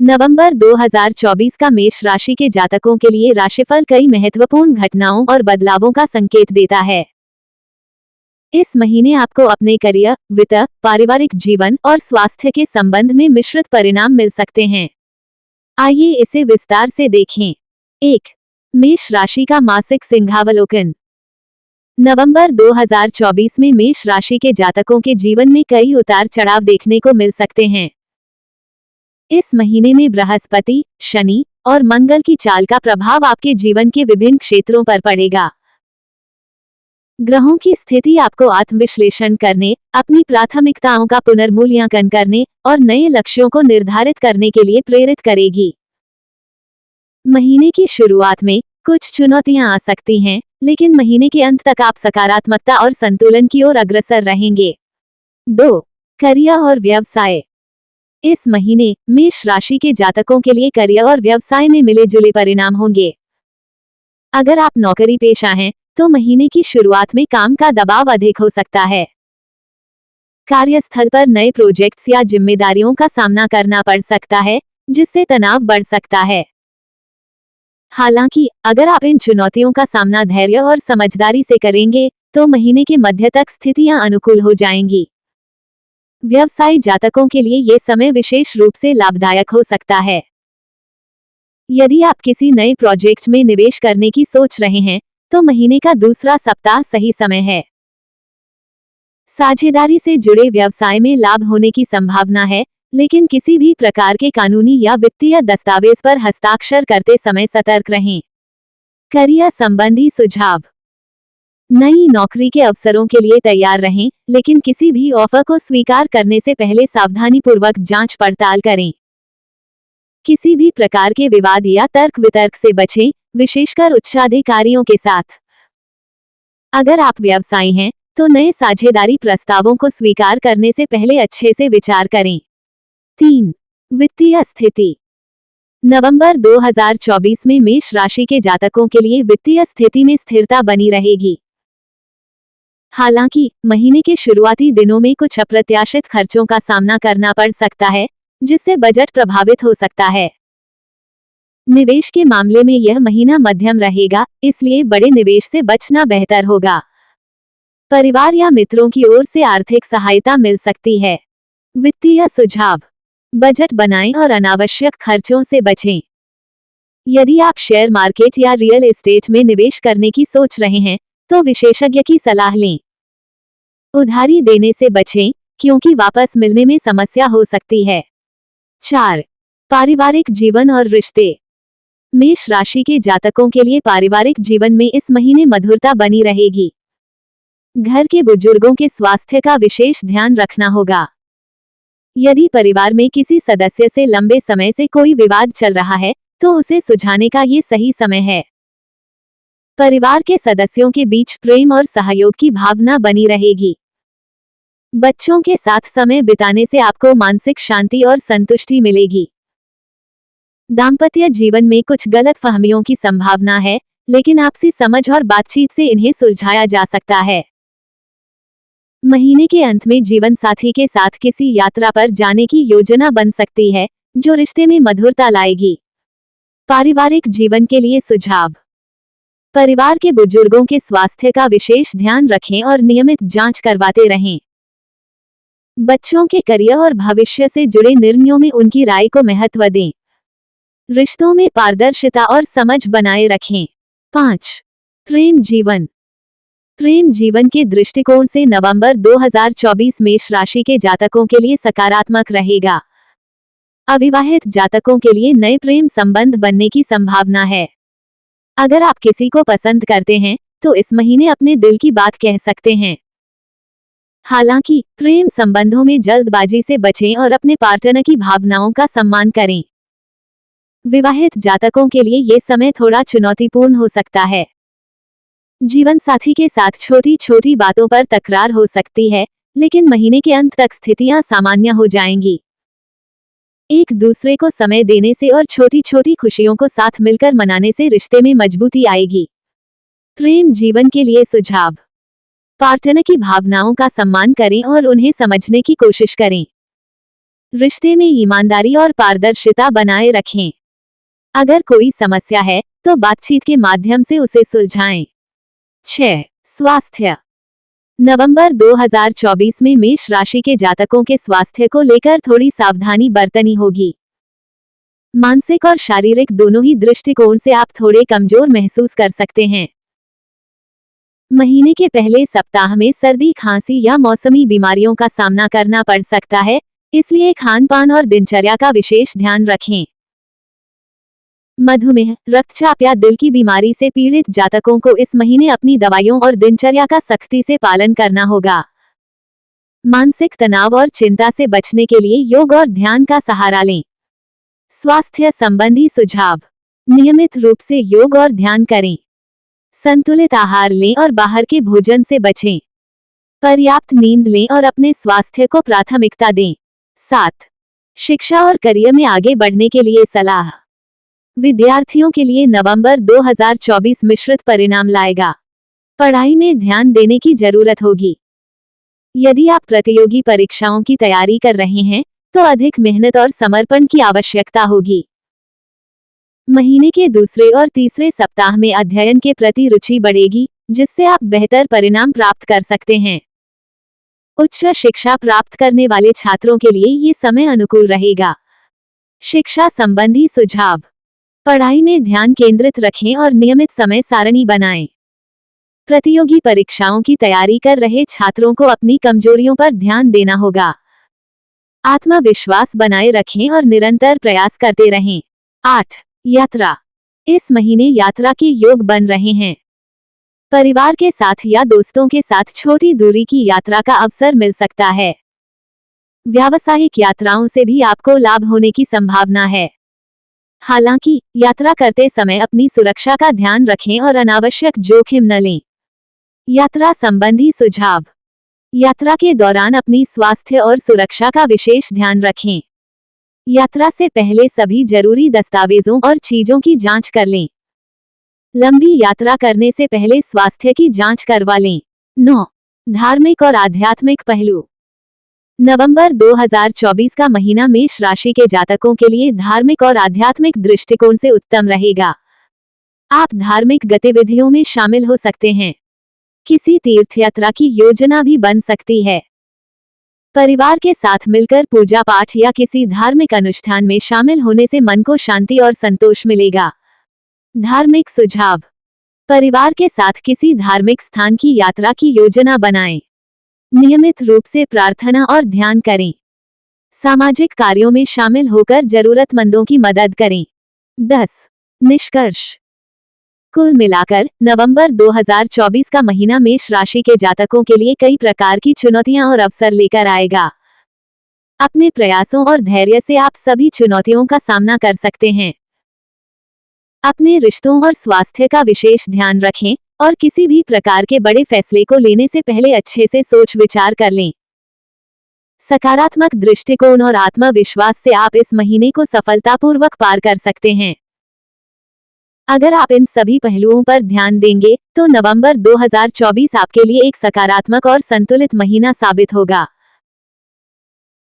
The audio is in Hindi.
नवंबर 2024 का मेष राशि के जातकों के लिए राशिफल कई महत्वपूर्ण घटनाओं और बदलावों का संकेत देता है। इस महीने आपको अपने करियर, वित्त, पारिवारिक जीवन और स्वास्थ्य के संबंध में मिश्रित परिणाम मिल सकते हैं। आइए इसे विस्तार से देखें। 1. मेष राशि का मासिक सिंहावलोकन। नवंबर 2024 में मेष राशि के जातकों के जीवन में कई उतार चढ़ाव देखने को मिल सकते हैं। इस महीने में बृहस्पति, शनि और मंगल की चाल का प्रभाव आपके जीवन के विभिन्न क्षेत्रों पर पड़ेगा। ग्रहों की स्थिति आपको आत्मविश्लेषण करने, अपनी प्राथमिकताओं का पुनर्मूल्यांकन करने और नए लक्ष्यों को निर्धारित करने के लिए प्रेरित करेगी। महीने की शुरुआत में कुछ चुनौतियां आ सकती हैं, लेकिन महीने के अंत तक आप सकारात्मकता और संतुलन की ओर अग्रसर रहेंगे। 2. करियर और व्यवसाय। इस महीने मेष राशि के जातकों के लिए करियर और व्यवसाय में मिले जुले परिणाम होंगे। अगर आप नौकरी पेशा हैं, तो महीने की शुरुआत में काम का दबाव अधिक हो सकता है। कार्यस्थल पर नए प्रोजेक्ट्स या जिम्मेदारियों का सामना करना पड़ सकता है, जिससे तनाव बढ़ सकता है। हालांकि अगर आप इन चुनौतियों का सामना धैर्य और समझदारी से करेंगे, तो महीने के मध्य तक स्थितियां अनुकूल हो जाएंगी। व्यवसायी जातकों के लिए ये समय विशेष रूप से लाभदायक हो सकता है। यदि आप किसी नए प्रोजेक्ट में निवेश करने की सोच रहे हैं, तो महीने का दूसरा सप्ताह सही समय है। साझेदारी से जुड़े व्यवसाय में लाभ होने की संभावना है, लेकिन किसी भी प्रकार के कानूनी या वित्तीय दस्तावेज पर हस्ताक्षर करते समय सतर्क रहें। करियर संबंधी सुझाव। नई नौकरी के अवसरों के लिए तैयार रहें, लेकिन किसी भी ऑफर को स्वीकार करने से पहले सावधानीपूर्वक जांच पड़ताल करें। किसी भी प्रकार के विवाद या तर्क वितर्क से बचें, विशेषकर उच्चाधिकारियों के साथ। अगर आप व्यवसायी हैं, तो नए साझेदारी प्रस्तावों को स्वीकार करने से पहले अच्छे से विचार करें। 3. वित्तीय स्थिति। नवंबर 2024 में मेष राशि के जातकों के लिए वित्तीय स्थिति में स्थिरता बनी रहेगी। हालांकि महीने के शुरुआती दिनों में कुछ अप्रत्याशित खर्चों का सामना करना पड़ सकता है, जिससे बजट प्रभावित हो सकता है। निवेश के मामले में यह महीना मध्यम रहेगा, इसलिए बड़े निवेश से बचना बेहतर होगा। परिवार या मित्रों की ओर से आर्थिक सहायता मिल सकती है। वित्तीय सुझाव। बजट बनाएं और अनावश्यक खर्चों से बचें। यदि आप शेयर मार्केट या रियल एस्टेट में निवेश करने की सोच रहे हैं, तो विशेषज्ञ की सलाह लें। उधारी देने से बचें, क्योंकि वापस मिलने में समस्या हो सकती है। 4. पारिवारिक जीवन और रिश्ते। मेष राशि के जातकों के लिए पारिवारिक जीवन में इस महीने मधुरता बनी रहेगी। घर के बुजुर्गों के स्वास्थ्य का विशेष ध्यान रखना होगा। यदि परिवार में किसी सदस्य से लंबे समय से कोई विवाद चल रहा है, तो उसे सुलझाने का ये सही समय है। परिवार के सदस्यों के बीच प्रेम और सहयोग की भावना बनी रहेगी। बच्चों के साथ समय बिताने से आपको मानसिक शांति और संतुष्टि मिलेगी। दाम्पत्य जीवन में कुछ गलतफहमियों की संभावना है, लेकिन आपसी समझ और बातचीत से इन्हें सुलझाया जा सकता है। महीने के अंत में जीवन साथी के साथ किसी यात्रा पर जाने की योजना बन सकती है, जो रिश्ते में मधुरता लाएगी। पारिवारिक जीवन के लिए सुझाव। परिवार के बुजुर्गों के स्वास्थ्य का विशेष ध्यान रखें और नियमित जांच करवाते रहें। बच्चों के करियर और भविष्य से जुड़े निर्णयों में उनकी राय को महत्व दें। रिश्तों में पारदर्शिता और समझ बनाए रखें। 5. प्रेम जीवन। प्रेम जीवन के दृष्टिकोण से नवंबर 2024 मेष राशि के जातकों के लिए सकारात्मक रहेगा। अविवाहित जातकों के लिए नए प्रेम संबंध बनने की संभावना है। अगर आप किसी को पसंद करते हैं, तो इस महीने अपने दिल की बात कह सकते हैं। हालांकि प्रेम संबंधों में जल्दबाजी से बचें और अपने पार्टनर की भावनाओं का सम्मान करें। विवाहित जातकों के लिए ये समय थोड़ा चुनौतीपूर्ण हो सकता है। जीवन साथी के साथ छोटी छोटी बातों पर तकरार हो सकती है, लेकिन महीने के अंत तक स्थितियां सामान्य हो जाएंगी। एक दूसरे को समय देने से और छोटी छोटी खुशियों को साथ मिलकर मनाने से रिश्ते में मजबूती आएगी। प्रेम जीवन के लिए सुझाव। पार्टनर की भावनाओं का सम्मान करें और उन्हें समझने की कोशिश करें। रिश्ते में ईमानदारी और पारदर्शिता बनाए रखें। अगर कोई समस्या है तो बातचीत के माध्यम से उसे सुलझाएं। 6. स्वास्थ्य। नवंबर 2024 में मेष राशि के जातकों के स्वास्थ्य को लेकर थोड़ी सावधानी बरतनी होगी। मानसिक और शारीरिक दोनों ही दृष्टिकोण से आप थोड़े कमजोर महसूस कर सकते हैं। महीने के पहले सप्ताह में सर्दी, खांसी या मौसमी बीमारियों का सामना करना पड़ सकता है, इसलिए खान-पान और दिनचर्या का विशेष ध्यान रखें। मधुमेह, रक्तचाप या दिल की बीमारी से पीड़ित जातकों को इस महीने अपनी दवाइयों और दिनचर्या का सख्ती से पालन करना होगा। मानसिक तनाव और चिंता से बचने के लिए योग और ध्यान का सहारा लें। स्वास्थ्य संबंधी सुझाव। नियमित रूप से योग और ध्यान करें। संतुलित आहार लें और बाहर के भोजन से बचें। पर्याप्त नींद लें और अपने स्वास्थ्य को प्राथमिकता दें। 7. शिक्षा और करियर में आगे बढ़ने के लिए सलाह। विद्यार्थियों के लिए नवंबर 2024 मिश्रित परिणाम लाएगा। पढ़ाई में ध्यान देने की जरूरत होगी। यदि आप प्रतियोगी परीक्षाओं की तैयारी कर रहे हैं तो अधिक मेहनत और समर्पण की आवश्यकता होगी। महीने के दूसरे और तीसरे सप्ताह में अध्ययन के प्रति रुचि बढ़ेगी, जिससे आप बेहतर परिणाम प्राप्त कर सकते हैं। उच्च शिक्षा प्राप्त करने वाले छात्रों के लिए ये समय अनुकूल रहेगा। शिक्षा संबंधी सुझाव। पढ़ाई में ध्यान केंद्रित रखें और नियमित समय सारणी बनाएं। प्रतियोगी परीक्षाओं की तैयारी कर रहे छात्रों को अपनी कमजोरियों पर ध्यान देना होगा। आत्मविश्वास बनाए रखें और निरंतर प्रयास करते रहें। 8. यात्रा। इस महीने यात्रा के योग बन रहे हैं। परिवार के साथ या दोस्तों के साथ छोटी दूरी की यात्रा का अवसर मिल सकता है। व्यावसायिक यात्राओं से भी आपको लाभ होने की संभावना है। हालांकि यात्रा करते समय अपनी सुरक्षा का ध्यान रखें और अनावश्यक जोखिम न लें। यात्रा संबंधी सुझाव। यात्रा के दौरान अपनी स्वास्थ्य और सुरक्षा का विशेष ध्यान रखें। यात्रा से पहले सभी जरूरी दस्तावेजों और चीजों की जांच कर लें। लंबी यात्रा करने से पहले स्वास्थ्य की जांच करवा लें। 9. धार्मिक और आध्यात्मिक पहलू। नवंबर 2024 का महीना मेष राशि के जातकों के लिए धार्मिक और आध्यात्मिक दृष्टिकोण से उत्तम रहेगा। आप धार्मिक गतिविधियों में शामिल हो सकते हैं। किसी तीर्थ यात्रा की योजना भी बन सकती है। परिवार के साथ मिलकर पूजा पाठ या किसी धार्मिक अनुष्ठान में शामिल होने से मन को शांति और संतोष मिलेगा। धार्मिक सुझाव। परिवार के साथ किसी धार्मिक स्थान की यात्रा की योजना बनाएं। नियमित रूप से प्रार्थना और ध्यान करें। सामाजिक कार्यों में शामिल होकर जरूरतमंदों की मदद करें। 10. निष्कर्ष। कुल मिलाकर नवंबर 2024 का महीना मेष राशि के जातकों के लिए कई प्रकार की चुनौतियां और अवसर लेकर आएगा। अपने प्रयासों और धैर्य से आप सभी चुनौतियों का सामना कर सकते हैं। अपने रिश्तों और स्वास्थ्य का विशेष ध्यान रखें और किसी भी प्रकार के बड़े फैसले को लेने से पहले अच्छे से सोच विचार कर लें। सकारात्मक दृष्टिकोण और आत्मविश्वास से आप इस महीने को सफलतापूर्वक पार कर सकते हैं। अगर आप इन सभी पहलुओं पर ध्यान देंगे तो नवंबर 2024 आपके लिए एक सकारात्मक और संतुलित महीना साबित होगा।